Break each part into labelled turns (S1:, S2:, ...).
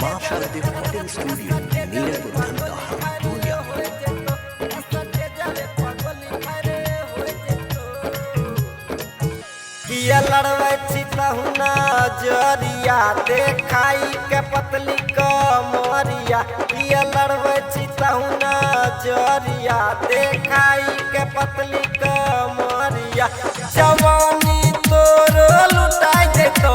S1: Marshall the Recording Studio, Meerapur, Dhangaha, Pune.
S2: किया लड़वे चितहुना जरिया देखाई के पतली कमरिया किया लड़वे चितहुना जरिया देखाई के पतली कमरिया जवानी तोर लुटाई देतो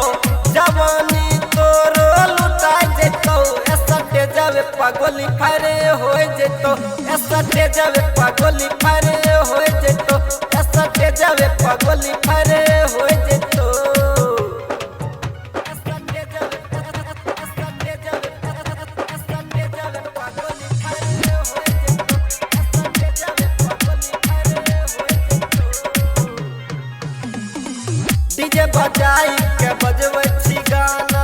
S2: जवानी तोर लुटाई देतो ऐसा जावे पागली फारे हो जेतो ऐसा जावे पागली फारे हो जेतो ऐसा जावे पागली फारे हो जेतो डीजे बजाई के बजबै छी गाना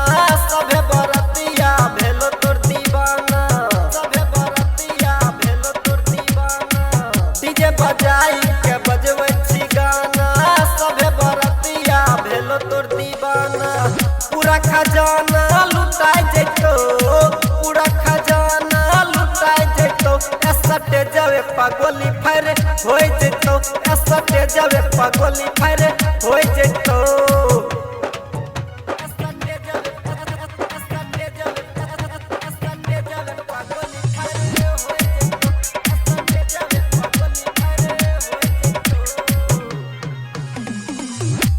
S2: सभे बरतिया भेलो तोर दीवाना सभे बरतिया भेलो तोर दीवाना डीजे बजाई के बजबै छी गाना सभे बरतिया भेलो तोर दीवाना पूरा खजाना लुटाई जेतो पूरा खजाना लुटाई जेतो ऐसा जावे पागली फारे हो जेतो ऐसा जावे पागली फारे हो जेतो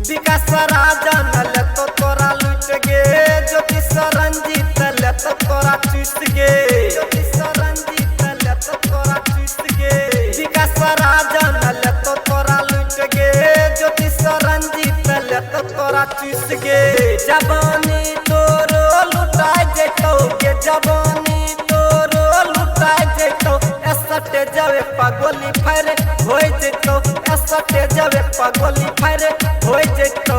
S2: विकास राजा नल तो तोरा लुट गे ज्योतिष रंजीत ले तो तोरा चुस गे ज्योतिष रंजीत ले तो तोरा चुस गे विकास राजा नल तो तोरा लुट गे ज्योतिष रंजीत ले तो तोरा चुस गे जवानी तोरो लुटाई जेतो के जवानी तोरो लुटाई जेतो ऐसा जावे पागली फारे हो जेतो ऐसा जावे पागली फारे हो जेतो।